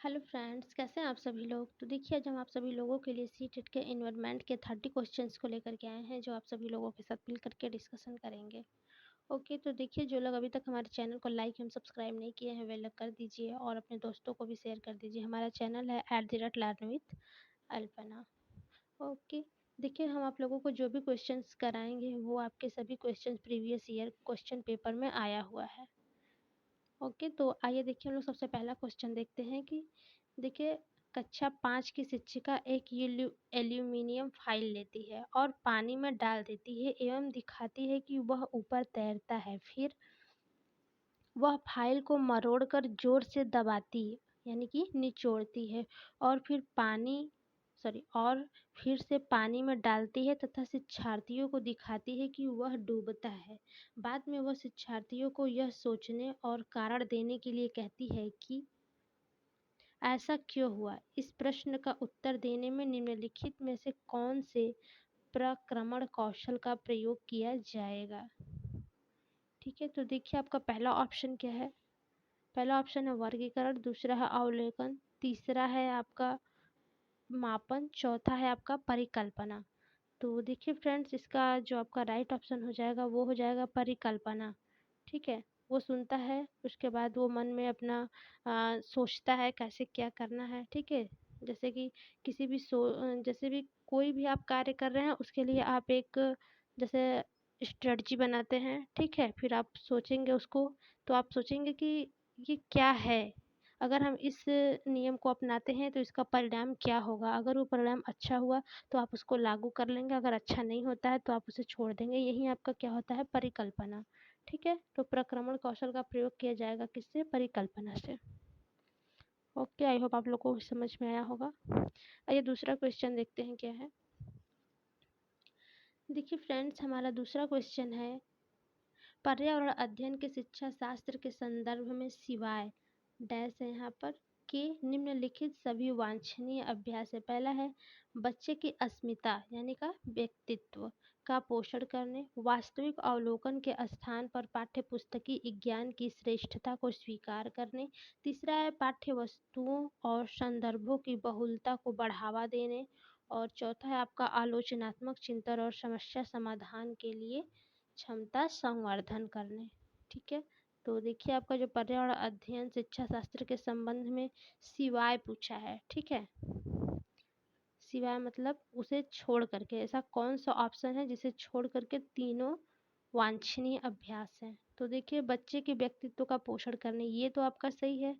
Hello friends, कैसे हैं आप सभी लोग। तो देखिए, आज हम आप सभी लोगों के लिए सीटेट के एनवायरनमेंट के 30 क्वेश्चंस को लेकर के आए हैं, जो आप सभी लोगों के साथ मिल करके डिस्कशन करेंगे। ओके, तो देखिए, जो लोग अभी तक हमारे चैनल को लाइक एवं सब्सक्राइब नहीं किए हैं, वे लोग कर दीजिए और अपने दोस्तों को भी शेयर कर दीजिए। हमारा चैनल है @लर्न विथ अल्पना। ओके, देखिए, हम आप लोगों को जो भी क्वेश्चंस कराएंगे वो आपके सभी questions previous year question paper में आया हुआ है। ओके, तो आइए देखिए, हम लोग सबसे पहला क्वेश्चन देखते हैं कि देखिए, कक्षा 5 की शिक्षिका एक एल्यूमिनियम फाइल लेती है और पानी में डाल देती है एवं दिखाती है कि वह ऊपर तैरता है। फिर वह फाइल को मरोड़कर जोर से दबाती है, यानी कि निचोड़ती है, और फिर से पानी में डालती है तथा शिक्षार्थियों को दिखाती है कि वह डूबता है। बाद में वह शिक्षार्थियों को यह सोचने और कारण देने के लिए कहती है कि ऐसा क्यों हुआ। इस प्रश्न का उत्तर देने में निम्नलिखित में से कौन से प्रक्रमण कौशल का प्रयोग किया जाएगा। ठीक है, तो देखिए, आपका पहला ऑप्शन क्या है। पहला ऑप्शन है वर्गीकरण, दूसरा है अवलोकन, तीसरा है आपका मापन, चौथा है आपका परिकल्पना। तो देखिए फ्रेंड्स, इसका जो आपका राइट ऑप्शन हो जाएगा वो हो जाएगा परिकल्पना। ठीक है, वो सुनता है, उसके बाद वो मन में अपना सोचता है कैसे क्या करना है। ठीक है, जैसे कि जैसे भी कोई भी आप कार्य कर रहे हैं उसके लिए आप एक जैसे स्ट्रेटजी बनाते हैं। ठीक है, फिर आप सोचेंगे उसको, तो आप सोचेंगे कि ये क्या है, अगर हम इस नियम को अपनाते हैं तो इसका परिणाम क्या होगा। अगर वो परिणाम अच्छा हुआ तो आप उसको लागू कर लेंगे, अगर अच्छा नहीं होता है तो आप उसे छोड़ देंगे। यही आपका क्या होता है, परिकल्पना। ठीक है, तो प्रक्रमण कौशल का प्रयोग किया जाएगा किससे, परिकल्पना से। ओके, आई होप आप लोगों को समझ में आया होगा। आइए दूसरा क्वेश्चन देखते हैं क्या है। देखिए फ्रेंड्स, हमारा दूसरा क्वेश्चन है, पर्यावरण अध्ययन के शिक्षा शास्त्र के संदर्भ में सिवाय डैश है यहाँ पर के निम्नलिखित सभी वांछनीय अभ्यास है। पहला है बच्चे की अस्मिता यानी का व्यक्तित्व का पोषण करने, वास्तविक अवलोकन के स्थान पर पाठ्यपुस्तकी विज्ञान की श्रेष्ठता को स्वीकार करने। तीसरा है पाठ्य वस्तुओं और संदर्भों की बहुलता को बढ़ावा देने। और चौथा है आपका आलोचनात्मक चिंतन और समस्या समाधान के लिए क्षमता संवर्धन करने। ठीक है, तो देखिए, आपका जो पर्यावरण अध्ययन शिक्षा शास्त्र के संबंध में सिवाय पूछा है। ठीक है, सिवाय मतलब उसे छोड़ करके, ऐसा कौन सा ऑप्शन है जिसे छोड़ करके तीनों वांछनीय अभ्यास हैं। तो देखिए, बच्चे के व्यक्तित्व का पोषण करने, ये तो आपका सही है।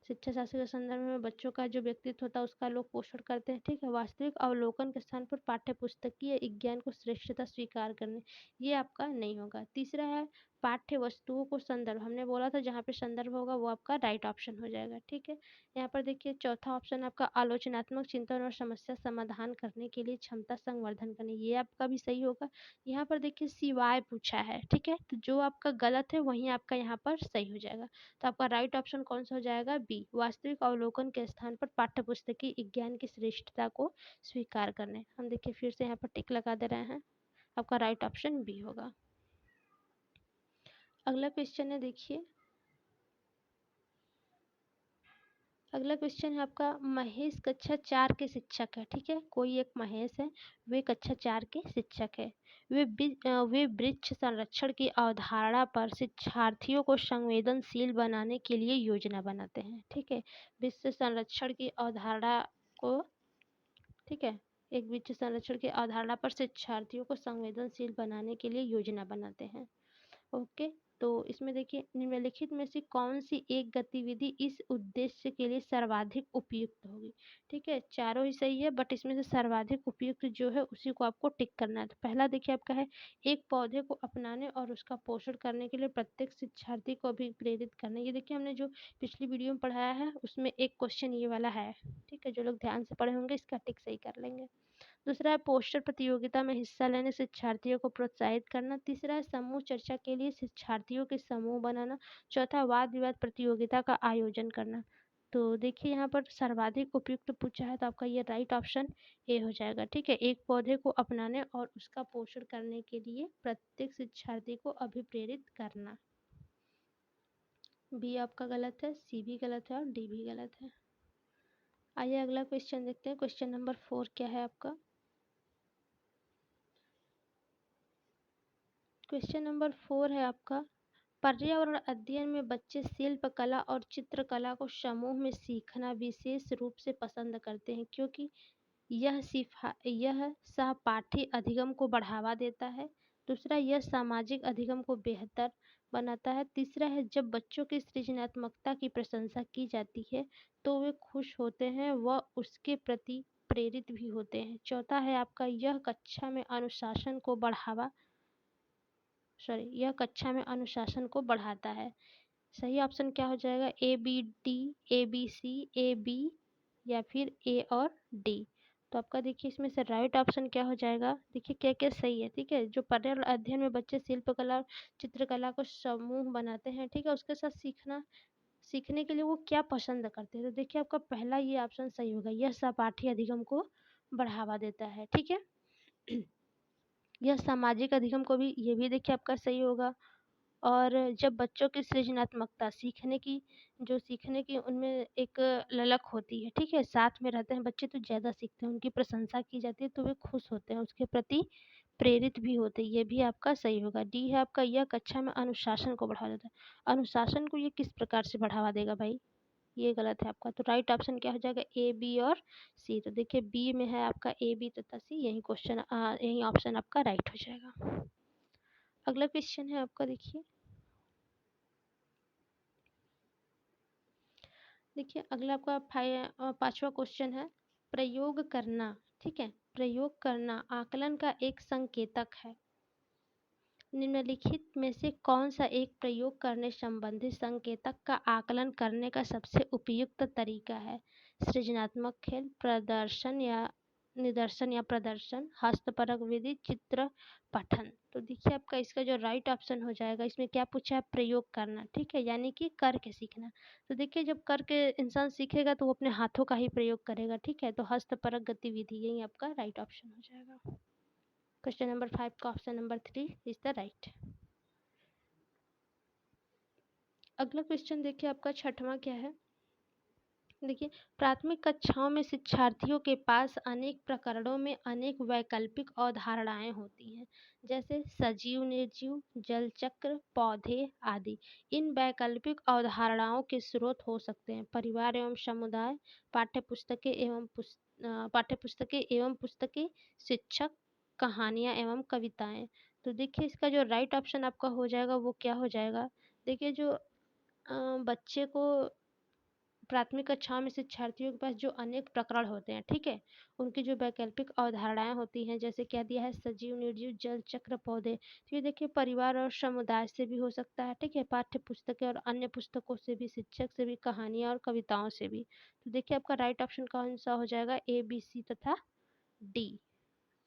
शिक्षा शास्त्र के संदर्भ में बच्चों का जो व्यक्तित्व होता है उसका लोग पोषण करते हैं। ठीक है, वास्तविक अवलोकन के स्थान पर पाठ्यपुस्तकीय विज्ञान को श्रेष्ठता स्वीकार करने, ये आपका नहीं होगा। तीसरा है पाठ्य वस्तुओं को संदर्भ, हमने बोला था जहाँ पे संदर्भ होगा वो आपका राइट ऑप्शन हो जाएगा। ठीक है, यहाँ पर देखिए चौथा ऑप्शन आपका आलोचनात्मक चिंतन और समस्या समाधान करने के लिए क्षमता संवर्धन करने, ये आपका भी सही होगा। यहाँ पर देखिए सिवाय पूछा है। ठीक है, तो जो आपका गलत है वही आपका यहाँ पर सही हो जाएगा। तो आपका राइट ऑप्शन कौन सा हो जाएगा, बी, वास्तविक अवलोकन के स्थान पर पाठ्यपुस्तकीय विज्ञान की श्रेष्ठता को स्वीकार करने। हम देखिए फिर से यहाँ पर टिक लगा दे रहे हैं, आपका राइट ऑप्शन बी होगा। अगला क्वेश्चन है, देखिए अगला क्वेश्चन है आपका, महेश कक्षा 4 के शिक्षक है। ठीक है, कोई एक महेश है, वे कक्षा 4 के शिक्षक है। वे वृक्ष संरक्षण की अवधारणा पर शिक्षार्थियों को संवेदनशील बनाने के लिए योजना बनाते हैं। ठीक है, विश्व संरक्षण की अवधारणा को, ठीक है, एक वृक्ष संरक्षण की अवधारणा पर शिक्षार्थियों को संवेदनशील बनाने के लिए योजना बनाते हैं। ओके, तो इसमें देखिए निम्नलिखित में से कौन सी एक गतिविधि इस उद्देश्य के लिए सर्वाधिक उपयुक्त होगी। ठीक है, चारों ही सही है, बट इसमें से सर्वाधिक उपयुक्त जो है उसी को आपको टिक करना है। तो पहला देखिए आपका है एक पौधे को अपनाने और उसका पोषण करने के लिए प्रत्येक शिक्षार्थी को भी प्रेरित करना। ये देखिए हमने जो पिछली वीडियो में पढ़ाया है उसमें एक क्वेश्चन ये वाला है। ठीक है, जो लोग ध्यान से पढ़े होंगे इसका टिक सही कर लेंगे। दूसरा है पोस्टर प्रतियोगिता में हिस्सा लेने शिक्षार्थियों को प्रोत्साहित करना। तीसरा है समूह चर्चा के लिए शिक्षार्थियों के समूह बनाना। चौथा वाद विवाद प्रतियोगिता का आयोजन करना। तो देखिए यहाँ पर सर्वाधिक उपयुक्त पूछा है तो आपका ये राइट ऑप्शन ए हो जाएगा। ठीक है, एक पौधे को अपनाने और उसका पोषण करने के लिए प्रत्येक शिक्षार्थी को अभिप्रेरित करना। बी आपका गलत है, सी भी गलत है और डी भी गलत है। आइए अगला क्वेश्चन देखते हैं। क्वेश्चन नंबर 4 क्या है आपका? क्वेश्चन नंबर 4 है आपका, पर्यावरण अध्ययन में बच्चे शिल्पकला और चित्रकला को समूह में सीखना विशेष रूप से पसंद करते हैं क्योंकि यह सहपाठी अधिगम को बढ़ावा देता है। दूसरा, यह सामाजिक अधिगम को बेहतर बनाता है। तीसरा है, जब बच्चों की सृजनात्मकता की प्रशंसा की जाती है तो वे खुश होते हैं व उसके प्रति प्रेरित भी होते हैं। चौथा है आपका, यह कक्षा में अनुशासन को बढ़ाता है। सही ऑप्शन क्या हो जाएगा? A B D, A B C, A B या फिर ए और डी। तो आपका देखिए इसमें से राइट ऑप्शन क्या हो जाएगा? देखिए क्या क्या सही है। ठीक है, जो पर्यावरण अध्ययन में बच्चे शिल्पकला और चित्रकला को समूह बनाते हैं, ठीक है, उसके साथ सीखने के लिए वो क्या पसंद करते हैं। तो देखिए आपका पहला ये ऑप्शन सही होगा, यह सहपाठी अधिगम को बढ़ावा देता है। ठीक है, यह सामाजिक अधिगम को भी, ये भी देखिए आपका सही होगा। और जब बच्चों की सृजनात्मकता सीखने की उनमें एक ललक होती है, ठीक है, साथ में रहते हैं बच्चे तो ज़्यादा सीखते हैं, उनकी प्रशंसा की जाती है तो वे खुश होते हैं, उसके प्रति प्रेरित भी होते हैं। ये भी आपका सही होगा। डी है आपका, यह कक्षा में अनुशासन को बढ़ावा देता है। अनुशासन को ये किस प्रकार से बढ़ावा देगा भाई? ये गलत है आपका। तो राइट ऑप्शन क्या हो जाएगा? ए, बी और सी। तो देखिए बी में है आपका ए, बी तथा सी, यही ऑप्शन आपका राइट हो जाएगा। अगला क्वेश्चन है आपका, देखिए अगला आपका 5वां क्वेश्चन है, प्रयोग करना। ठीक है, प्रयोग करना आकलन का एक संकेतक है। निम्नलिखित में से कौन सा एक प्रयोग करने संबंधित संकेतक का आकलन करने का सबसे उपयुक्त तरीका है? सृजनात्मक खेल, निदर्शन या प्रदर्शन, हस्तपरक विधि, चित्र पठन। तो देखिए आपका इसका जो राइट ऑप्शन हो जाएगा, इसमें क्या पूछा है? प्रयोग करना। ठीक है, यानी कि करके सीखना। तो देखिए जब करके इंसान सीखेगा तो वो अपने हाथों का ही प्रयोग करेगा। ठीक है, तो हस्तपरक गतिविधि, यही आपका राइट ऑप्शन हो जाएगा। क्वेश्चन नंबर 5 का option number 3 is the right. अगला क्वेश्चन देखिए आपका 6वां क्या है? देखिए, प्राथमिक कक्षाओं में शिक्षार्थियों के पास अनेक प्रकरणों में अनेक वैकल्पिक अवधारणाएं होती हैं, जैसे सजीव, निर्जीव, जल चक्र, पौधे आदि। इन वैकल्पिक अवधारणाओं के स्रोत हो सकते हैं परिवार एवं समुदाय, पाठ्यपुस्तकें एवं पुस्तकें, शिक्षक, कहानियां एवं कविताएं। तो देखिए इसका जो राइट ऑप्शन आपका हो जाएगा वो क्या हो जाएगा? देखिए जो बच्चे को प्राथमिक कक्षाओं में शिक्षार्थियों के पास जो अनेक प्रकरण होते हैं, ठीक है, उनकी जो वैकल्पिक अवधारणाएं होती हैं, जैसे क्या दिया है? सजीव, निर्जीव, जल चक्र, पौधे। तो ये देखिए परिवार और समुदाय से भी हो सकता है, ठीक है, पाठ्य पुस्तकें और अन्य पुस्तकों से भी, शिक्षक से भी, कहानियां और कविताओं से भी। तो देखिए आपका राइट ऑप्शन कौन सा हो जाएगा? ए, बी, सी तथा डी।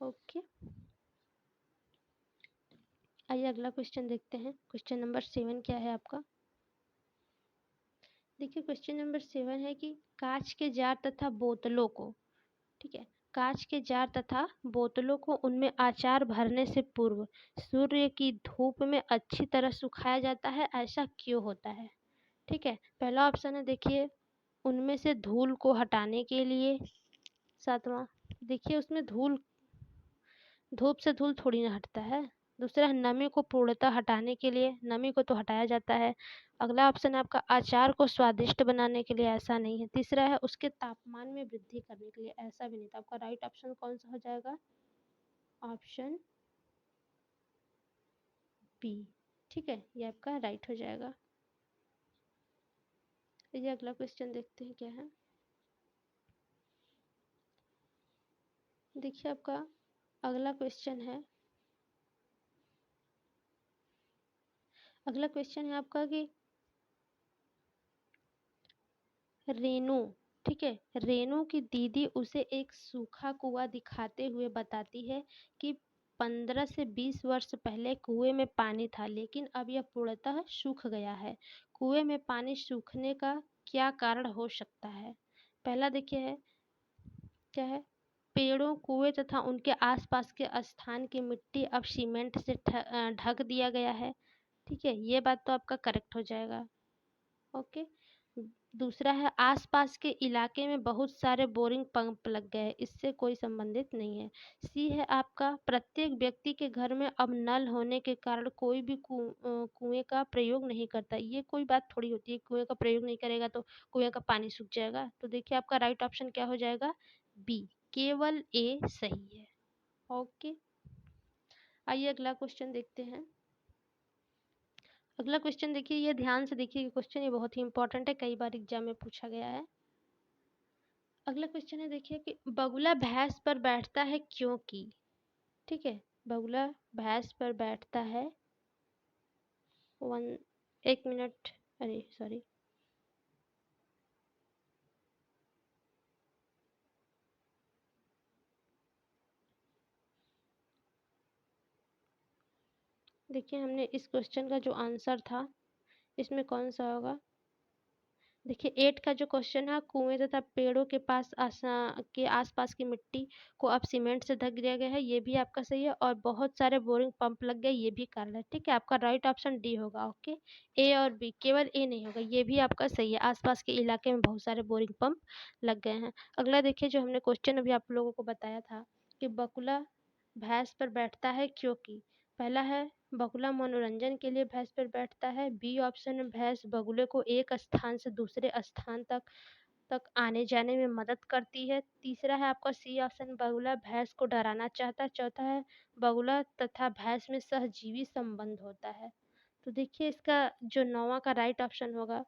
ओके, आइए अगला क्वेश्चन देखते हैं। क्वेश्चन नंबर 7 क्या है आपका? देखिए क्वेश्चन नंबर 7 है कि कांच के जार तथा बोतलों को, ठीक है, कांच के जार तथा बोतलों को उनमें अचार भरने से पूर्व सूर्य की धूप में अच्छी तरह सुखाया जाता है, ऐसा क्यों होता है? ठीक है, पहला ऑप्शन है देखिए, उनमें से धूल को हटाने के लिए। 7वां, देखिए उसमें धूप से धूल थोड़ी ना हटता है। दूसरा है नमी को पूर्णतः हटाने के लिए, नमी को तो हटाया जाता है। अगला ऑप्शन है आपका अचार को स्वादिष्ट बनाने के लिए, ऐसा नहीं है। तीसरा है उसके तापमान में वृद्धि करने के लिए, ऐसा भी नहीं था। आपका राइट ऑप्शन कौन सा हो जाएगा? Option B. ठीक है, ये आपका राइट हो जाएगा। ये अगला क्वेश्चन देखते हैं क्या है। देखिए आपका अगला क्वेश्चन है, आपका कि रेनू, ठीक है, रेनू की दीदी उसे एक सूखा कुआं दिखाते हुए बताती है कि 15 से 20 वर्ष पहले कुएं में पानी था, लेकिन अब यह पूर्णतः सूख गया है। कुएं में पानी सूखने का क्या कारण हो सकता है? पहला देखिए है क्या है? पेड़ों, कुएं तथा उनके आसपास के स्थान की मिट्टी अब सीमेंट से ढक दिया गया है। ठीक है, ये बात तो आपका करेक्ट हो जाएगा। ओके, दूसरा है आसपास के इलाके में बहुत सारे बोरिंग पंप लग गए हैं, इससे कोई संबंधित नहीं है। सी है आपका प्रत्येक व्यक्ति के घर में अब नल होने के कारण कोई भी कुएं का प्रयोग नहीं करता। ये कोई बात थोड़ी होती है, कुएं का प्रयोग नहीं करेगा तो कुएं का पानी सूख जाएगा। तो देखिए आपका राइट ऑप्शन क्या हो जाएगा, बी, केवल ए सही है। ओके, आइए अगला क्वेश्चन देखते हैं। अगला क्वेश्चन देखिए, ये ध्यान से देखिए क्वेश्चन, ये बहुत ही इंपॉर्टेंट है, कई बार एग्जाम में पूछा गया है। अगला क्वेश्चन है देखिए कि बगुला भैंस पर बैठता है क्योंकि, ठीक है, बगुला भैंस पर बैठता है, एक मिनट, अरे सॉरी, देखिए हमने इस क्वेश्चन का जो आंसर था इसमें कौन सा होगा, देखिए 8 का जो क्वेश्चन है, कुएं तथा पेड़ों के पास के आसपास की मिट्टी को अब सीमेंट से ढक दिया गया है, ये भी आपका सही है। और बहुत सारे बोरिंग पंप लग गए, ये भी कारण है। ठीक है, आपका राइट ऑप्शन डी होगा। ओके, ए और बी, केवल ए नहीं होगा, ये भी आपका सही है। आसपास के इलाके में बहुत सारे बोरिंग पंप लग गए हैं। अगला देखिए, जो हमने क्वेश्चन अभी आप लोगों को बताया था कि बकुला भैंस पर बैठता है क्योंकि, पहला है बगुला मनोरंजन के लिए भैंस पर बैठता है। बी ऑप्शन में भैंस बगुले को एक स्थान से दूसरे स्थान तक आने जाने में मदद करती है। तीसरा है आपका सी ऑप्शन, बगुला भैंस को डराना चाहता है। चौथा है बगुला तथा भैंस में सहजीवी संबंध होता है। तो देखिए इसका जो नौवां का राइट ऑप्शन होगा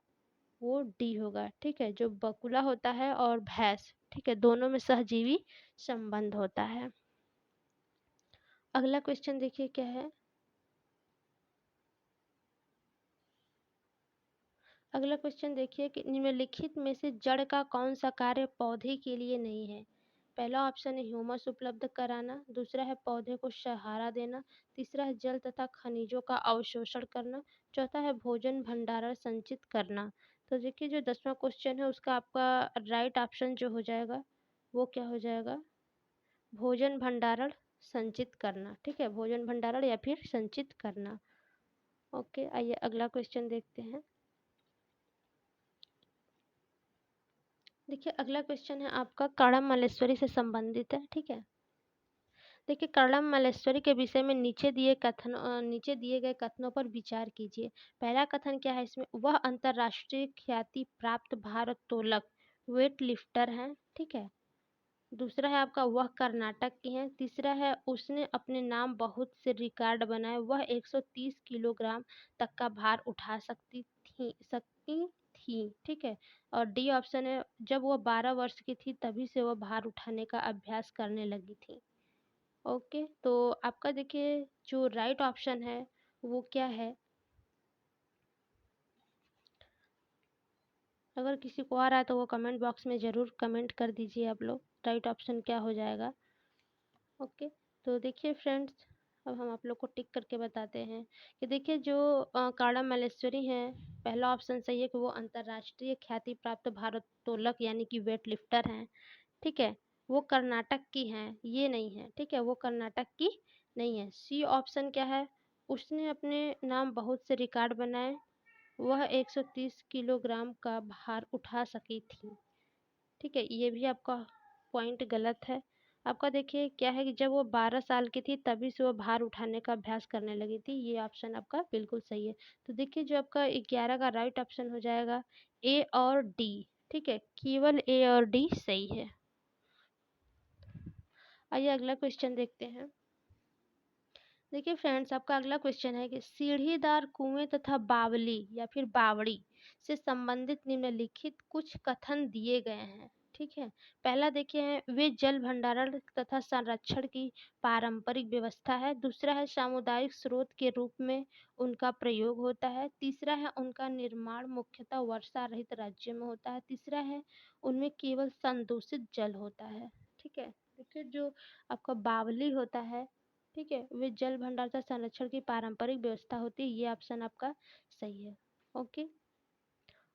वो डी होगा। ठीक है, जो बगुला होता है और भैंस, ठीक है, दोनों में सहजीवी संबंध होता है। अगला क्वेश्चन देखिए क्या है। अगला क्वेश्चन देखिए कि निम्नलिखित में से जड़ का कौन सा कार्य पौधे के लिए नहीं है। पहला ऑप्शन है ह्यूमस उपलब्ध कराना, दूसरा है पौधे को सहारा देना, तीसरा है जल तथा खनिजों का अवशोषण करना, चौथा है भोजन भंडारण संचित करना। तो देखिए जो 10वां क्वेश्चन है उसका आपका राइट ऑप्शन जो हो जाएगा वो क्या हो जाएगा, भोजन भंडारण संचित करना। ठीक है, भोजन भंडारण या फिर संचित करना। ओके, आइए अगला क्वेश्चन देखते हैं। देखिए अगला क्वेश्चन है आपका कड़म मल्लेश्वरी से संबंधित है। ठीक है, देखिए कड़म मल्लेश्वरी के विषय में नीचे दिए गए कथनों पर विचार कीजिए। पहला कथन क्या है इसमें, वह अंतर्राष्ट्रीय ख्याति प्राप्त भारोत्तोलक वेट लिफ्टर हैं। ठीक है, दूसरा है आपका वह कर्नाटक की हैं। तीसरा है उसने अपने नाम बहुत से रिकॉर्ड बनाए, वह 130 किलोग्राम तक का भार उठा सकती थी। ठीक है, और डी ऑप्शन है जब वह 12 वर्ष की थी तभी से वह भार उठाने का अभ्यास करने लगी थी। ओके, तो आपका देखिए जो राइट ऑप्शन है वो क्या है, अगर किसी को आ रहा है तो वो कमेंट बॉक्स में ज़रूर कमेंट कर दीजिए आप लोग, राइट ऑप्शन क्या हो जाएगा। ओके, तो देखिए फ्रेंड्स, अब हम आप लोग को टिक करके बताते हैं कि देखिए जो काड़ा मल्लेश्वरी हैं, पहला ऑप्शन सही है कि वो अंतर्राष्ट्रीय ख्याति प्राप्त भारोत्तोलक यानी कि वेट लिफ्टर हैं। ठीक है, वो कर्नाटक की हैं, ये नहीं है। ठीक है, वो कर्नाटक की नहीं है। सी ऑप्शन क्या है, उसने अपने नाम बहुत से रिकॉर्ड बनाए, वह 130 किलोग्राम का भार उठा सकी थी। ठीक है, ये भी आपका पॉइंट गलत है। आपका देखिए क्या है कि जब वो 12 साल की थी तभी से वो भार उठाने का अभ्यास करने लगी थी, ये ऑप्शन आपका बिल्कुल सही है। तो देखिए जो आपका 11 का राइट ऑप्शन हो जाएगा ए और डी। ठीक है, केवल ए और डी सही है। आइए अगला क्वेश्चन देखते हैं। देखिए फ्रेंड्स, आपका अगला क्वेश्चन है कि सीढ़ीदार कुएं तथा बावली या फिर बावड़ी से संबंधित निम्नलिखित कुछ कथन दिए गए हैं। ठीक है, पहला देखिए है वे जल भंडारण तथा संरक्षण की पारंपरिक व्यवस्था है। दूसरा है सामुदायिक स्रोत के रूप में उनका प्रयोग होता है। तीसरा है उनका निर्माण मुख्यतः वर्षा रहित राज्य में होता है। तीसरा है उनमें केवल संदूषित जल होता है। ठीक है, देखिए जो आपका बावली होता है, ठीक है, वे जल भंडार तथा संरक्षण की पारंपरिक व्यवस्था होती है, ये ऑप्शन आपका सही है। ओके,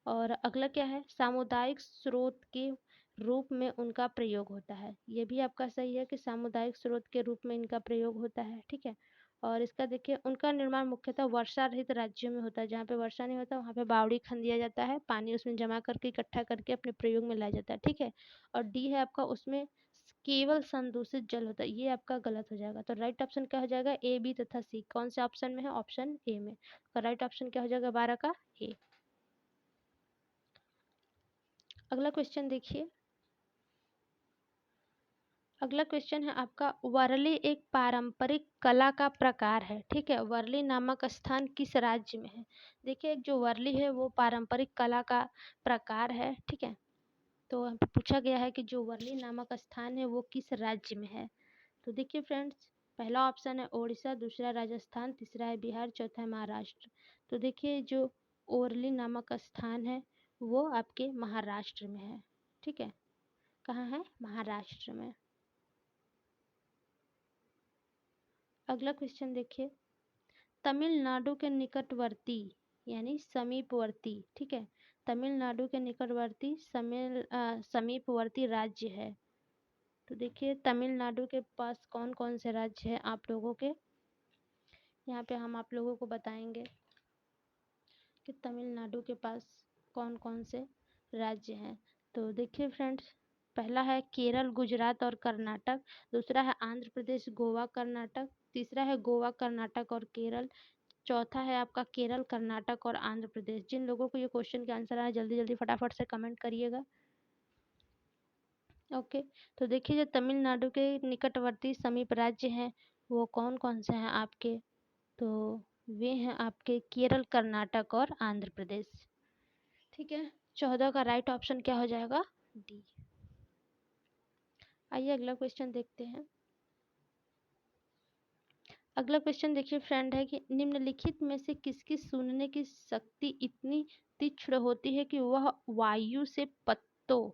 और अगला क्या है, सामुदायिक स्रोत के रूप में उनका प्रयोग होता है, ये भी आपका सही है कि सामुदायिक स्रोत के रूप में इनका प्रयोग होता है। ठीक है, और इसका देखिए उनका निर्माण मुख्यतः वर्षा रहित राज्यों में होता है। जहाँ पे वर्षा नहीं होता वहाँ पे बावड़ी खन दिया जाता है, पानी उसमें जमा करके इकट्ठा करके अपने प्रयोग में लाया जाता है, ठीक है। और डी है आपका, उसमें केवल संदूषित जल होता है, ये आपका गलत हो जाएगा। तो राइट ऑप्शन क्या हो जाएगा, ए, बी तथा सी। कौन से ऑप्शन में है, ऑप्शन ए में। तो राइट ऑप्शन क्या हो जाएगा 12 का, ए। अगला क्वेश्चन देखिए। अगला क्वेश्चन है आपका, वर्ली एक पारंपरिक कला का प्रकार है, ठीक है। वर्ली नामक स्थान किस राज्य में है। देखिए जो वर्ली है वो पारंपरिक कला का प्रकार है, ठीक है। तो यहाँ पे पूछा गया है कि जो वर्ली नामक स्थान है वो किस राज्य में है। तो देखिए फ्रेंड्स, पहला ऑप्शन है ओडिशा, दूसरा राजस्थान, तीसरा है बिहार, चौथा है महाराष्ट्र। तो देखिए जो ओरली नामक स्थान है वो आपके महाराष्ट्र में है, ठीक है। कहाँ है, महाराष्ट्र में। अगला क्वेश्चन देखिए, तमिलनाडु के निकटवर्ती यानी समीपवर्ती, ठीक है। तमिलनाडु के निकटवर्ती समीपवर्ती राज्य है। तो देखिए तमिलनाडु के पास कौन कौन से राज्य हैं आप लोगों के, यहाँ पे हम आप लोगों को बताएंगे कि तमिलनाडु के पास कौन कौन से राज्य हैं। तो देखिए फ्रेंड्स, पहला है केरल, गुजरात और कर्नाटक, दूसरा है आंध्र प्रदेश, गोवा, कर्नाटक, तीसरा है गोवा, कर्नाटक और केरल, चौथा है आपका केरल, कर्नाटक और आंध्र प्रदेश। जिन लोगों को ये क्वेश्चन के आंसर आए जल्दी जल्दी फटाफट से कमेंट करिएगा। ओके, तो देखिए जो तमिलनाडु के निकटवर्ती समीप राज्य हैं वो कौन कौन से हैं आपके, तो वे हैं आपके केरल, कर्नाटक और आंध्र प्रदेश, ठीक है। 14 का राइट ऑप्शन क्या हो जाएगा, डी। आइए अगला क्वेश्चन देखते हैं। अगला क्वेश्चन देखिए फ्रेंड है कि निम्नलिखित में से किसकी सुनने की शक्ति इतनी तीक्ष्ण होती है कि वह वायु से पत्तों,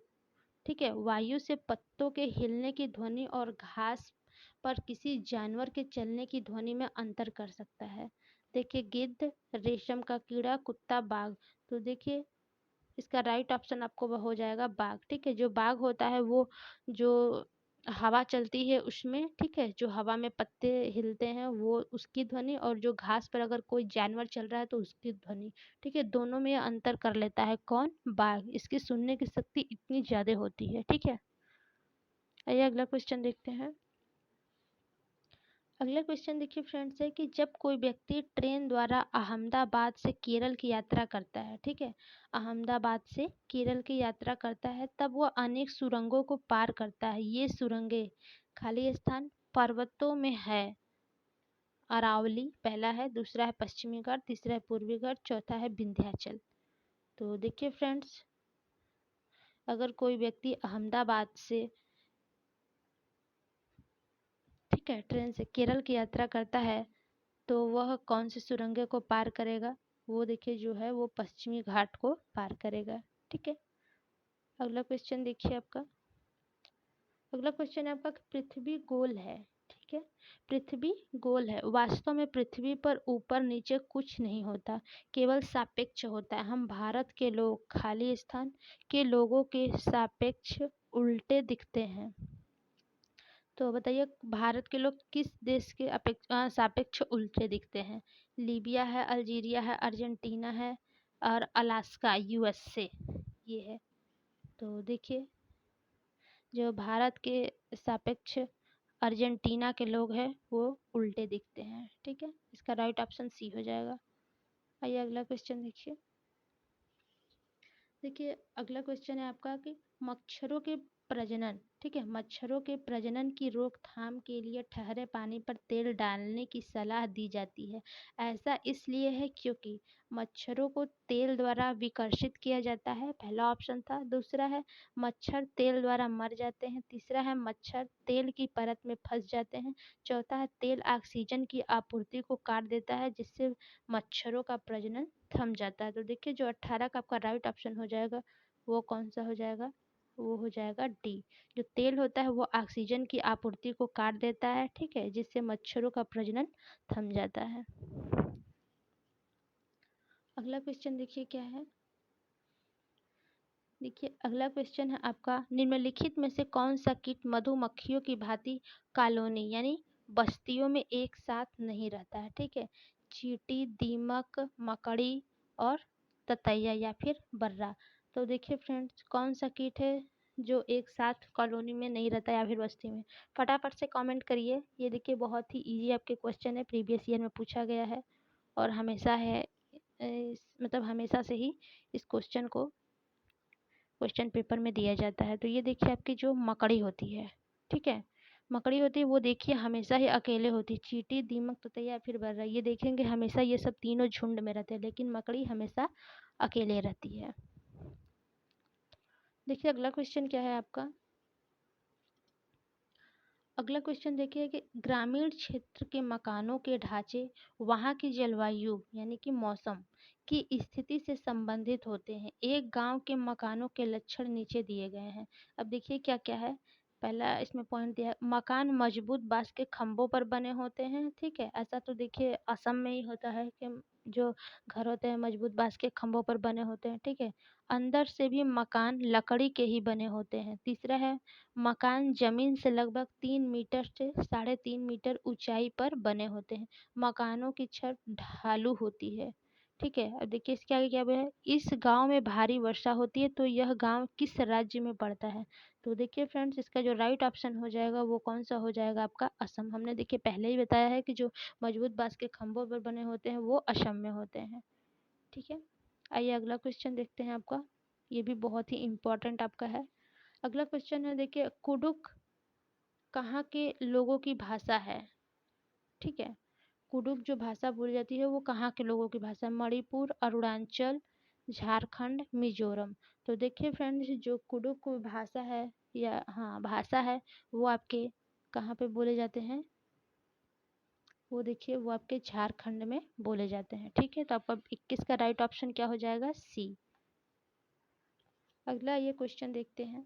ठीक है, वायु से पत्तों के हिलने की ध्वनि और घास पर किसी जानवर के चलने की ध्वनि में अंतर कर सकता है। देखिए गिद्ध, रेशम का कीड़ा, कुत्ता, बाघ। तो देखिए इसका राइट ऑप्शन आपको वह हो जाएगा बाघ, ठीक है। जो बाघ होता है वो जो हवा चलती है उसमें, ठीक है, जो हवा में पत्ते हिलते हैं वो उसकी ध्वनि, और जो घास पर अगर कोई जानवर चल रहा है तो उसकी ध्वनि, ठीक है। दोनों में अंतर कर लेता है कौन, बाघ। इसकी सुनने की शक्ति इतनी ज्यादा होती है, ठीक है। आइए अगला क्वेश्चन देखते हैं। अगला क्वेश्चन देखिए फ्रेंड्स है कि जब कोई व्यक्ति ट्रेन द्वारा अहमदाबाद से केरल की यात्रा करता है, ठीक है, अहमदाबाद से केरल की यात्रा करता है, तब वह अनेक सुरंगों को पार करता है। ये सुरंगें खाली स्थान पर्वतों में है। अरावली पहला है, दूसरा है पश्चिमी घाट, तीसरा है पूर्वी घाट, चौथा है विंध्याचल। तो देखिए फ्रेंड्स, अगर कोई व्यक्ति अहमदाबाद से, ठीक है, ट्रेन से केरल की यात्रा करता है तो वह कौन सी सुरंगें को पार करेगा, वो देखिए जो है वो पश्चिमी घाट को पार करेगा, ठीक है। अगला क्वेश्चन देखिए आपका। अगला क्वेश्चन है आपका कि पृथ्वी गोल है, ठीक है। पृथ्वी गोल है, वास्तव में पृथ्वी पर ऊपर नीचे कुछ नहीं होता, केवल सापेक्ष होता है। हम भारत के लोग खाली स्थान के लोगों के सापेक्ष उल्टे दिखते हैं। तो बताइए भारत के लोग किस देश के सापेक्ष उल्टे दिखते हैं। लीबिया है, अल्जीरिया है, अर्जेंटीना है और अलास्का यूएसए, ये है। तो देखिए जो भारत के सापेक्ष अर्जेंटीना के लोग हैं वो उल्टे दिखते हैं, ठीक है। इसका राइट ऑप्शन सी हो जाएगा। आइए अगला क्वेश्चन देखिए। देखिए अगला क्वेश्चन है आपका कि मच्छरों के प्रजनन, ठीक है, मच्छरों के प्रजनन की रोकथाम के लिए ठहरे पानी पर तेल डालने की सलाह दी जाती है। ऐसा इसलिए है क्योंकि मच्छरों को तेल द्वारा विकर्षित किया जाता है, पहला ऑप्शन था। दूसरा है मच्छर तेल द्वारा मर जाते हैं, तीसरा है मच्छर तेल की परत में फंस जाते हैं, चौथा है तेल ऑक्सीजन की आपूर्ति को काट देता है जिससे मच्छरों का प्रजनन थम जाता है। तो देखिए जो 18 का आपका राइट ऑप्शन हो जाएगा वो कौन सा हो जाएगा, वो हो जाएगा डी। जो तेल होता है वो ऑक्सीजन की आपूर्ति को काट देता है, ठीक है, जिससे मच्छरों का प्रजनन थम जाता है। अगला क्वेश्चन देखिए क्या है। देखिए अगला क्वेश्चन है आपका, निम्नलिखित में से कौन सा कीट मधुमक्खियों की भांति कॉलोनी यानी बस्तियों में एक साथ नहीं रहता है, ठीक है। चींटी, दीमक, मकड़ी और ततैया या फिर बर्रा। तो देखिए फ्रेंड्स, कौन सा कीट है जो एक साथ कॉलोनी में नहीं रहता या फिर बस्ती में? फटाफट से कमेंट करिए। ये देखिए बहुत ही इजी आपके क्वेश्चन है, प्रीवियस ईयर में पूछा गया है और हमेशा है, मतलब हमेशा से ही इस क्वेश्चन को क्वेश्चन पेपर में दिया जाता है। तो ये देखिए आपकी जो मकड़ी होती है, ठीक है, मकड़ी होती है वो देखिए हमेशा ही अकेले होती है। चींटी, दीमक, ततैया फिर बर्रा, ये देखेंगे हमेशा ये सब तीनों झुंड में रहते हैं, लेकिन मकड़ी हमेशा अकेले रहती है। देखिए अगला क्वेश्चन क्या है आपका। अगला क्वेश्चन देखिए कि ग्रामीण क्षेत्र के मकानों के ढांचे वहाँ की जलवायु यानी कि मौसम की स्थिति से संबंधित होते हैं। एक गांव के मकानों के लक्षण नीचे दिए गए हैं। अब देखिए क्या क्या है। पहला इसमें पॉइंट दिया है, मकान मजबूत बांस के खंभों पर बने होते हैं, ठीक है। ऐसा तो देखिए असम में ही होता है कि जो घर होते हैं मजबूत बांस के खंभों पर बने होते हैं, ठीक है। अंदर से भी मकान लकड़ी के ही बने होते हैं। तीसरा है, मकान जमीन से लगभग 3 मीटर से 3.5 मीटर ऊंचाई पर बने होते हैं। मकानों की छत ढालू होती है, ठीक है। अब देखिए इसके आगे क्या है, इस गांव में भारी वर्षा होती है। तो यह गांव किस राज्य में पड़ता है? तो देखिए फ्रेंड्स, इसका जो राइट ऑप्शन हो जाएगा वो कौन सा हो जाएगा आपका? असम। हमने देखिए पहले ही बताया है कि जो मजबूत बांस के खंभों पर बने होते हैं वो असम में होते हैं, ठीक है। आइए अगला क्वेश्चन देखते हैं आपका। ये भी बहुत ही इम्पोर्टेंट आपका है। अगला क्वेश्चन है देखिए, कुडुक कहाँ के लोगों की भाषा है? ठीक है, कुडुक जो भाषा बोली जाती है वो कहाँ के लोगों की भाषा है? मणिपुर, अरुणाचल, झारखंड, मिजोरम। तो देखिए फ्रेंड्स, जो कुडुक भाषा है या हाँ भाषा है वो आपके कहाँ पे बोले जाते हैं? वो देखिए वो आपके झारखंड में बोले जाते हैं, ठीक है। तो आपका 21 का राइट ऑप्शन क्या हो जाएगा? सी। अगला ये क्वेश्चन देखते हैं।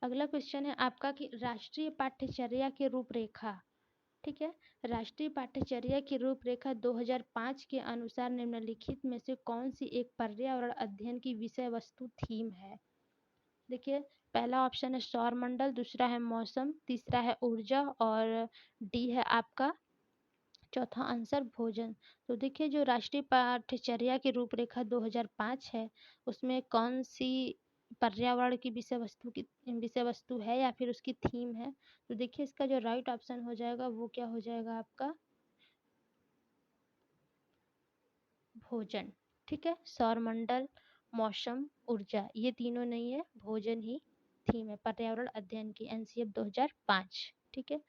अगला क्वेश्चन है आपका कि राष्ट्रीय पाठ्यचर्या की रूपरेखा, ठीक है, राष्ट्रीय पाठ्यचर्या की रूपरेखा 2005 के अनुसार निम्नलिखित में से कौन सी एक पर्यावरण अध्ययन की विषय वस्तु थीम है? देखिए पहला ऑप्शन है सौरमंडल, दूसरा है मौसम, तीसरा है ऊर्जा और डी है आपका चौथा आंसर भोजन। तो देखिए जो राष्ट्रीय पाठ्यचर्या की रूपरेखा 2005 है उसमें कौन सी पर्यावरण की विषय वस्तु है या फिर उसकी थीम है? तो देखिए इसका जो राइट ऑप्शन हो जाएगा वो क्या हो जाएगा आपका? भोजन, ठीक है। सौरमंडल, मौसम, ऊर्जा ये तीनों नहीं है, भोजन ही थीम है पर्यावरण अध्ययन की, एनसीएफ 2005, ठीक है।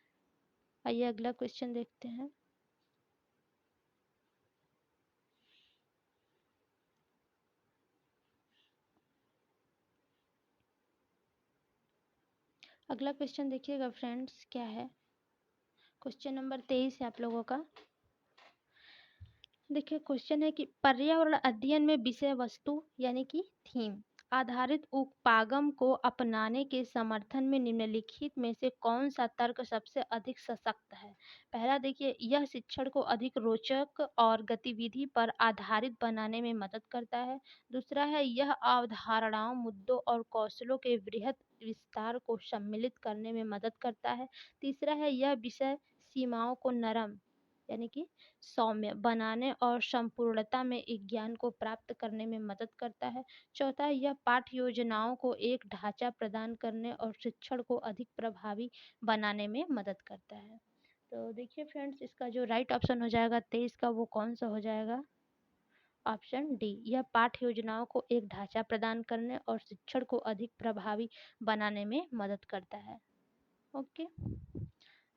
आइए अगला क्वेश्चन देखते हैं। अगला क्वेश्चन देखिएगा फ्रेंड्स क्या है। क्वेश्चन नंबर 23 है आप लोगों का। देखिए क्वेश्चन है कि पर्यावरण अध्ययन में विषय वस्तु यानी कि थीम आधारित उपागम को अपनाने के समर्थन में निम्नलिखित में से कौन सा तर्क सबसे अधिक सशक्त है? पहला देखिए, यह शिक्षण को अधिक रोचक और गतिविधि पर आधारित बनाने में मदद करता है। दूसरा है, यह अवधारणाओं, मुद्दों और कौशलों के वृहद विस्तार को सम्मिलित करने में मदद करता है। तीसरा है, यह विषय सीमाओं को नरम यानी कि सौम्य बनाने और संपूर्णता में एक ज्ञान को प्राप्त करने में मदद करता है। चौथा, यह पाठ्य योजनाओं को एक ढांचा प्रदान करने और शिक्षण को अधिक प्रभावी बनाने में मदद करता है। तो देखिए फ्रेंड्स, इसका जो राइट ऑप्शन हो जाएगा 23 का वो कौन सा हो जाएगा? ऑप्शन डी, यह पाठ्य योजनाओं को एक ढांचा प्रदान करने और शिक्षण को अधिक प्रभावी बनाने में मदद करता है। ओके,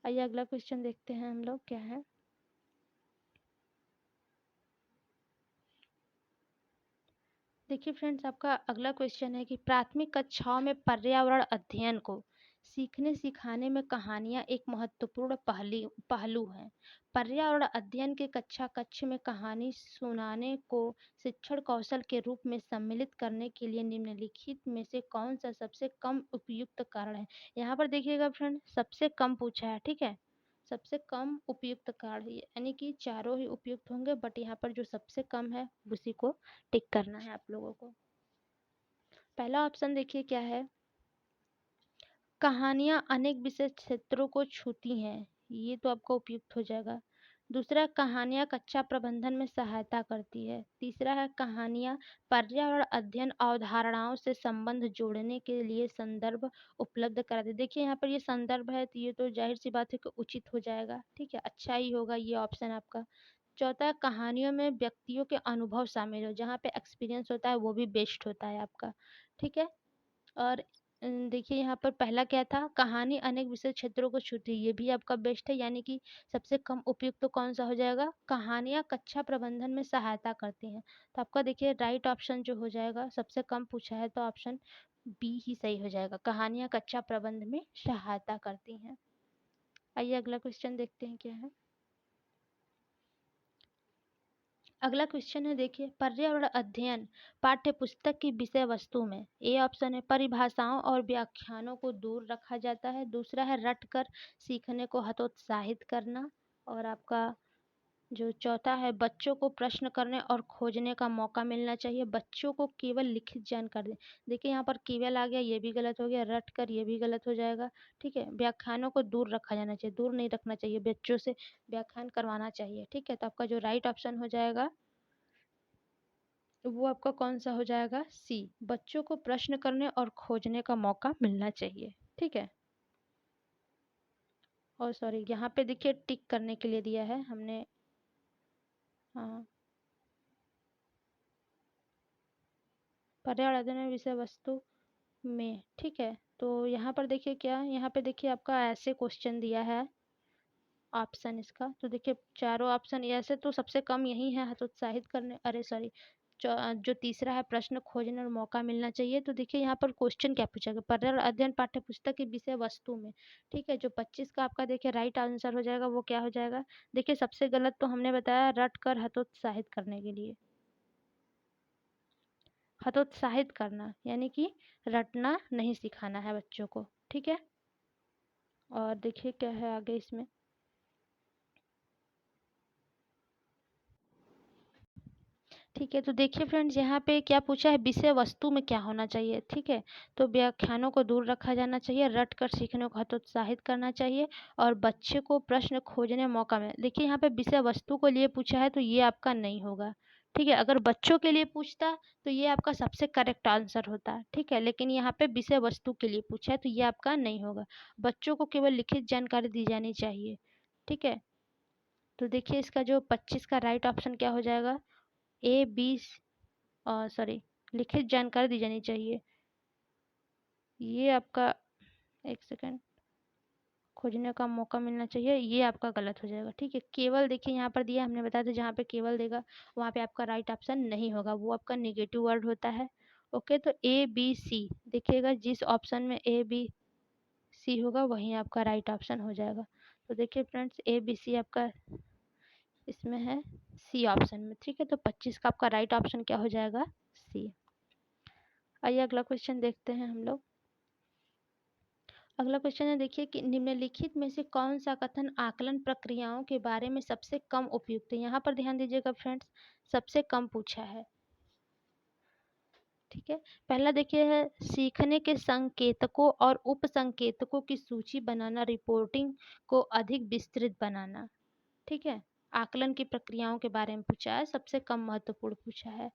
आइए अगला क्वेश्चन देखते हैं हम लोग क्या है। देखिए फ्रेंड्स, आपका अगला क्वेश्चन है कि प्राथमिक कक्षाओं में पर्यावरण अध्ययन को सीखने सिखाने में कहानियाँ एक महत्वपूर्ण पहलू हैं। पर्यावरण अध्ययन के कक्षा कक्ष में कहानी सुनाने को शिक्षण कौशल के रूप में सम्मिलित करने के लिए निम्नलिखित में से कौन सा सबसे कम उपयुक्त कारण है? यहाँ पर देखिएगा फ्रेंड, सबसे कम पूछा है, ठीक है। सबसे कम उपयुक्त कारण यानी कि चारों ही उपयुक्त होंगे, बट यहाँ पर जो सबसे कम है उसी को टिक करना है आप लोगों को। पहला ऑप्शन देखिए क्या है, कहानियां अनेक विषय क्षेत्रों को छूती हैं ये तो आपका उपयुक्त हो जाएगा। दूसरा, कहानियाँ कक्षा प्रबंधन में सहायता करती है। तीसरा है, कहानियाँ पर्यावरण अध्ययन अवधारणाओं से संबंध जोड़ने के लिए संदर्भ उपलब्ध कराती है। देखिए यहाँ पर ये संदर्भ है, तो ये तो जाहिर सी बात है कि उचित हो जाएगा, ठीक है, अच्छा ही होगा ये ऑप्शन आपका। चौथा, कहानियों में व्यक्तियों के अनुभव शामिल हो, जहाँ पे एक्सपीरियंस होता है वो भी बेस्ट होता है आपका, ठीक है। और देखिए यहाँ पर पहला क्या था, कहानी अनेक विषय क्षेत्रों को छूती है, ये भी आपका बेस्ट है, यानी कि सबसे कम उपयुक्त तो कौन सा हो जाएगा, कहानियाँ कक्षा प्रबंधन में सहायता करती हैं। तो आपका देखिए राइट ऑप्शन जो हो जाएगा, सबसे कम पूछा है तो ऑप्शन बी ही सही हो जाएगा, कहानियाँ कक्षा प्रबंध में सहायता करती हैं। आइए अगला क्वेश्चन देखते हैं क्या है। अगला क्वेश्चन है, देखिए, पर्यावरण अध्ययन पाठ्य पुस्तक की विषय वस्तु में ए ऑप्शन है परिभाषाओं और व्याख्यानों को दूर रखा जाता है। दूसरा है रटकर सीखने को हतोत्साहित करना। और आपका जो चौथा है, बच्चों को प्रश्न करने और खोजने का मौका मिलना चाहिए, बच्चों को केवल लिखित जानकारी। देखिए यहाँ पर केवल आ गया, ये भी गलत हो गया, रट कर ये भी गलत हो जाएगा, ठीक है। व्याख्यानों को दूर रखा जाना चाहिए, दूर नहीं रखना चाहिए, बच्चों से व्याख्यान करवाना चाहिए, ठीक है। तो आपका जो राइट ऑप्शन हो जाएगा वो आपका कौन सा हो जाएगा, सी, बच्चों को प्रश्न करने और खोजने का मौका मिलना चाहिए, ठीक है। और सॉरी, यहाँ पे देखिए टिक करने के लिए दिया है हमने, हाँ, पर्यावरण अध्ययन विषय वस्तु में, ठीक है। तो यहाँ पर देखिए क्या, यहाँ पे देखिए आपका ऐसे क्वेश्चन दिया है ऑप्शन इसका, तो देखिए चारों ऑप्शन ऐसे तो सबसे कम यही है, हतोत्साहित करने, अरे सॉरी, जो तीसरा है प्रश्न खोजने और मौका मिलना चाहिए। तो देखिए यहाँ पर क्वेश्चन क्या पूछा गया, पर्यावरण अध्ययन पाठ्य पुस्तक की विषय वस्तु में, ठीक है। जो 25 का आपका देखिए राइट आंसर हो जाएगा वो क्या हो जाएगा, देखिए सबसे गलत तो हमने बताया रट कर हतोत्साहित करने के लिए, हतोत्साहित करना यानी कि रटना नहीं सिखाना है बच्चों को, ठीक है। और देखिए क्या है आगे इसमें, ठीक है। तो देखिए फ्रेंड्स, यहाँ पे क्या पूछा है, विषय वस्तु में क्या होना चाहिए, ठीक है। तो व्याख्यानों को दूर रखा जाना चाहिए, रट कर सीखने को हतोत्साहित करना चाहिए, और बच्चे को प्रश्न खोजने में मौका मिले। देखिए यहाँ पे विषय वस्तु को लिए पूछा है तो ये आपका नहीं होगा, ठीक है। अगर बच्चों के लिए पूछता तो ये आपका सबसे करेक्ट आंसर होता, ठीक है। लेकिन यहाँ पे विषय वस्तु के लिए पूछा है तो ये आपका नहीं होगा, बच्चों को केवल लिखित जानकारी दी जानी चाहिए, ठीक है। तो देखिए इसका जो 25 का राइट ऑप्शन क्या हो जाएगा, ए बी, सॉरी, लिखित जानकारी दी जानी चाहिए, ये आपका, एक सेकेंड, खोजने का मौका मिलना चाहिए, ये आपका गलत हो जाएगा, ठीक है। केवल देखिए यहाँ पर दिया, हमने बताया था जहाँ पे केवल देगा वहाँ पे आपका राइट ऑप्शन नहीं होगा, वो आपका नेगेटिव वर्ड होता है, ओके। तो ए बी सी देखिएगा, जिस ऑप्शन में ए बी सी होगा वहीं आपका राइट ऑप्शन हो जाएगा। तो देखिए फ्रेंड्स, ए बी सी आपका इसमें है सी ऑप्शन में, ठीक है। तो 25 का आपका राइट ऑप्शन क्या हो जाएगा, सी। आइए अगला क्वेश्चन देखते हैं हम लोग। अगला क्वेश्चन है, देखिए कि निम्नलिखित में से कौन सा कथन आकलन प्रक्रियाओं के बारे में सबसे कम उपयुक्त है। यहाँ पर ध्यान दीजिएगा फ्रेंड्स, सबसे कम पूछा है, ठीक है। पहला देखिए है, सीखने के संकेतकों और उप संकेतकों की सूची बनाना, रिपोर्टिंग को अधिक विस्तृत बनाना, ठीक है। आकलन की प्रक्रियाओं के बारे में पूछा है, सबसे कम महत्वपूर्ण पूछा है।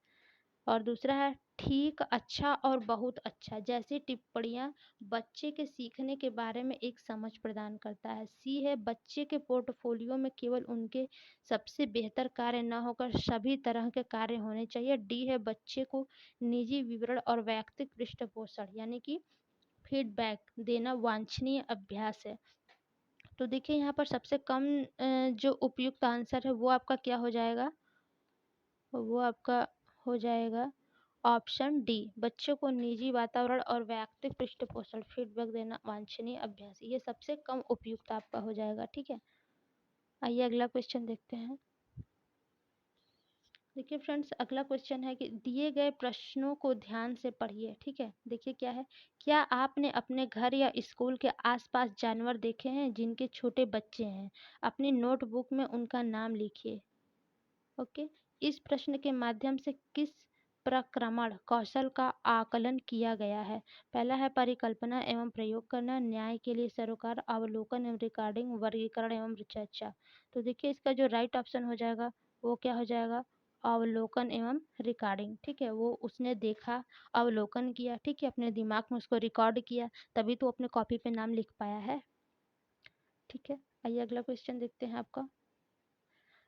और दूसरा है, ठीक, अच्छा और बहुत अच्छा जैसी टिप्पणियां बच्चे के सीखने के बारे में एक समझ प्रदान करता है। सी है, बच्चे के पोर्टफोलियो में केवल उनके सबसे बेहतर कार्य न होकर सभी तरह के कार्य होने चाहिए। डी है, बच्चे को निजी विवरण और वैयक्तिक पृष्ठपोषण यानी कि फीडबैक देना वांछनीय अभ्यास है। तो देखिए यहाँ पर सबसे कम जो उपयुक्त आंसर है वो आपका क्या हो जाएगा, वो आपका हो जाएगा ऑप्शन डी, बच्चों को निजी वातावरण और वैयक्तिक पृष्ठपोषण फीडबैक देना वांछनीय अभ्यास, ये सबसे कम उपयुक्त आपका हो जाएगा, ठीक है। आइए अगला क्वेश्चन देखते हैं। देखिए फ्रेंड्स, अगला क्वेश्चन है कि दिए गए प्रश्नों को ध्यान से पढ़िए, ठीक है। देखिए क्या है, क्या आपने अपने घर या स्कूल के आसपास जानवर देखे हैं जिनके छोटे बच्चे हैं, अपनी नोटबुक में उनका नाम लिखिए, ओके। इस प्रश्न के माध्यम से किस प्रक्रमण कौशल का आकलन किया गया है? पहला है परिकल्पना एवं प्रयोग करना, न्याय के लिए सरोकार, अवलोकन एवं रिकॉर्डिंग, वर्गीकरण एवं चर्चा। तो देखिए इसका जो राइट ऑप्शन हो जाएगा वो क्या हो जाएगा? अवलोकन एवं रिकॉर्डिंग। ठीक है, वो उसने देखा, अवलोकन किया, ठीक है, अपने दिमाग में उसको रिकॉर्ड किया, तभी तो अपने कॉपी पे नाम लिख पाया है। ठीक है, आइए अगला क्वेश्चन देखते हैं आपका।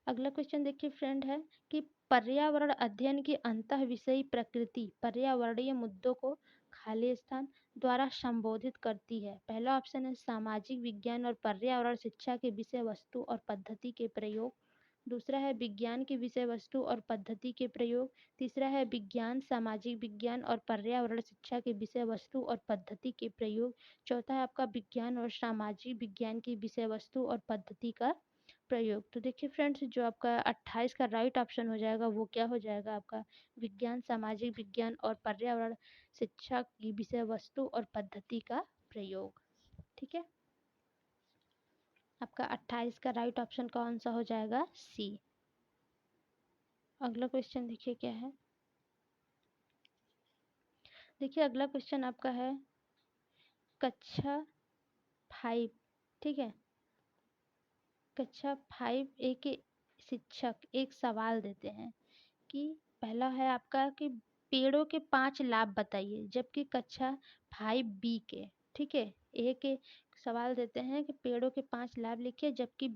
अगला क्वेश्चन देखिए फ्रेंड है कि पर्यावरण अध्ययन की अंतः विषयी प्रकृति पर्यावरणीय मुद्दों को खाली स्थान द्वारा संबोधित करती है। पहला ऑप्शन है सामाजिक विज्ञान और पर्यावरण शिक्षा के विषय वस्तु और पद्धति के प्रयोग। दूसरा है विज्ञान की विषय वस्तु और पद्धति के प्रयोग। तीसरा है विज्ञान सामाजिक विज्ञान और पर्यावरण शिक्षा के विषय वस्तु और पद्धति के प्रयोग। चौथा है आपका विज्ञान और सामाजिक विज्ञान की विषय वस्तु और पद्धति का प्रयोग। तो देखिए फ्रेंड्स, जो आपका 28 का राइट ऑप्शन हो जाएगा वो क्या हो जाएगा? आपका विज्ञान सामाजिक विज्ञान और पर्यावरण शिक्षा की विषय वस्तु और पद्धति का प्रयोग। ठीक है, आपका 28 का राइट ऑप्शन कौन सा हो जाएगा? सी। अगला क्वेश्चन देखिए क्या है। देखिए अगला क्वेश्चन आपका है कक्षा 5। ठीक है, कक्षा 5A के शिक्षक एक सवाल देते हैं कि पहला है आपका कि पेड़ों के 5 लाभ बताइए, जबकि कक्षा 5B के, ठीक है, ए के सवाल देते हैं कि पेड़ों के 5 लाभ लिखिए, जबकि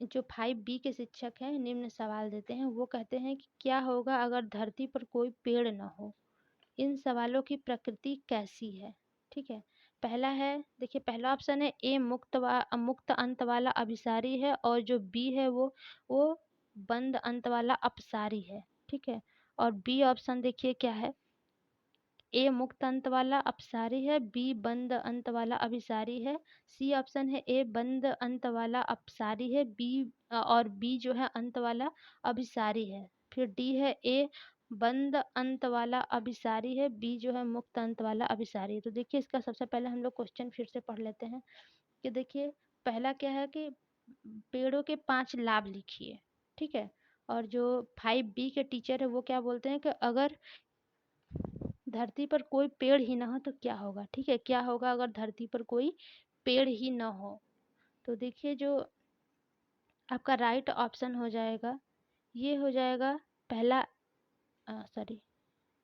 जो 5B के शिक्षक हैं निम्न सवाल देते हैं। वो कहते हैं कि क्या होगा अगर धरती पर कोई पेड़ न हो? इन सवालों की प्रकृति कैसी है? ठीक है, पहला है, देखिए पहला ऑप्शन है ए मुक्त अंत वाला अभिसारी है, और जो बी है वो बंद अंत वाला अपसारी है। ठीक है, और बी ऑप्शन देखिए क्या है, ए मुक्त अंत वाला अपसारी है, बी बंद अंत वाला अभिसारी है, सी ऑप्शन है ए बंद अंत वाला अपसारी है, बी और बी जो है अंत वाला अभिसारी है। फिर डी है ए बंद अंत वाला अभिसारी है, बी जो है मुक्त अंत वाला अभिसारी है। तो देखिए इसका सबसे पहले हम लोग क्वेश्चन फिर से पढ़ लेते हैं कि देखिए पहला क्या है कि पेड़ों के 5 लाभ लिखिए। ठीक है, और जो 5B के टीचर है वो क्या बोलते हैं कि अगर धरती पर कोई पेड़ ही ना हो तो क्या होगा? ठीक है, क्या होगा अगर धरती पर कोई पेड़ ही ना हो? तो देखिए जो आपका राइट ऑप्शन हो जाएगा ये हो जाएगा पहला, सॉरी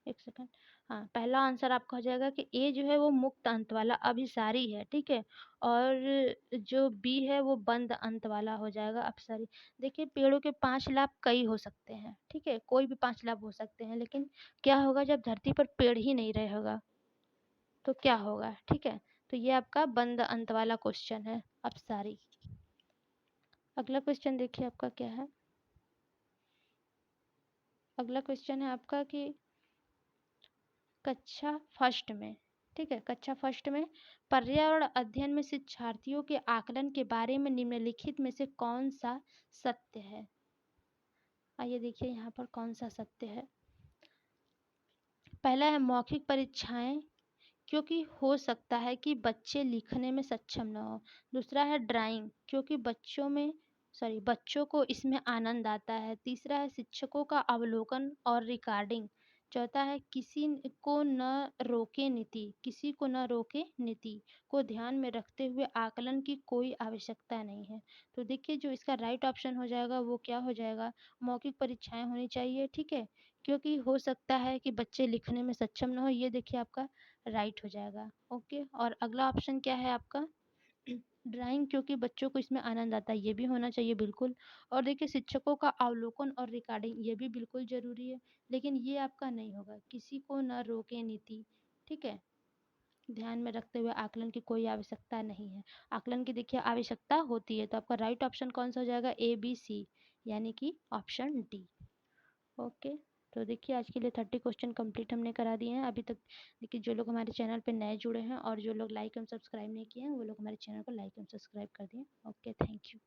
एक सेकंड, हाँ पहला आंसर आपका हो जाएगा कि ए जो है वो मुक्त अंत वाला अभिसारी है। ठीक है, और जो बी है वो बंद अंत वाला हो जाएगा अपसारी। देखिए पेड़ों के 5 लाभ कई हो सकते हैं, ठीक है, कोई भी 5 लाभ हो सकते हैं, लेकिन क्या होगा जब धरती पर पेड़ ही नहीं रहेगा तो क्या होगा? ठीक है, तो ये आपका बंद अंत वाला क्वेश्चन है, अपसारी। अगला क्वेश्चन देखिए आपका क्या है। अगला क्वेश्चन है आपका कि कक्षा फर्स्ट में, ठीक है, कक्षा फर्स्ट में पर्यावरण अध्ययन में शिक्षार्थियों के आकलन के बारे में निम्नलिखित में से कौन सा सत्य है? आइए देखिए यहाँ पर कौन सा सत्य है। पहला है मौखिक परीक्षाएं क्योंकि हो सकता है कि बच्चे लिखने में सक्षम न हो। दूसरा है ड्राइंग क्योंकि बच्चों को इसमें आनंद आता है। तीसरा है शिक्षकों का अवलोकन और रिकॉर्डिंग। चौथा है किसी को न रोके नीति को ध्यान में रखते हुए आकलन की कोई आवश्यकता नहीं है। तो देखिए जो इसका राइट ऑप्शन हो जाएगा वो क्या हो जाएगा? मौखिक परीक्षाएं होनी चाहिए, ठीक है, क्योंकि हो सकता है कि बच्चे लिखने में सक्षम न हो, ये देखिए आपका राइट हो जाएगा। ओके, और अगला ऑप्शन क्या है आपका? ड्राइंग क्योंकि बच्चों को इसमें आनंद आता है, ये भी होना चाहिए बिल्कुल। और देखिए शिक्षकों का अवलोकन और रिकॉर्डिंग ये भी बिल्कुल जरूरी है, लेकिन ये आपका नहीं होगा, किसी को न रोके नीति, ठीक है, ध्यान में रखते हुए आकलन की कोई आवश्यकता नहीं है। आकलन की देखिए आवश्यकता होती है, तो आपका राइट ऑप्शन कौन सा हो जाएगा? ABC, यानी कि ऑप्शन डी। ओके, तो देखिए आज के लिए 30 क्वेश्चन कंप्लीट हमने करा दिए हैं अभी तक। देखिए जो लोग हमारे चैनल पे नए जुड़े हैं और जो लोग लाइक एंड सब्सक्राइब नहीं किए हैं वो लोग हमारे चैनल को लाइक एंड सब्सक्राइब कर दिए। Okay, thank you.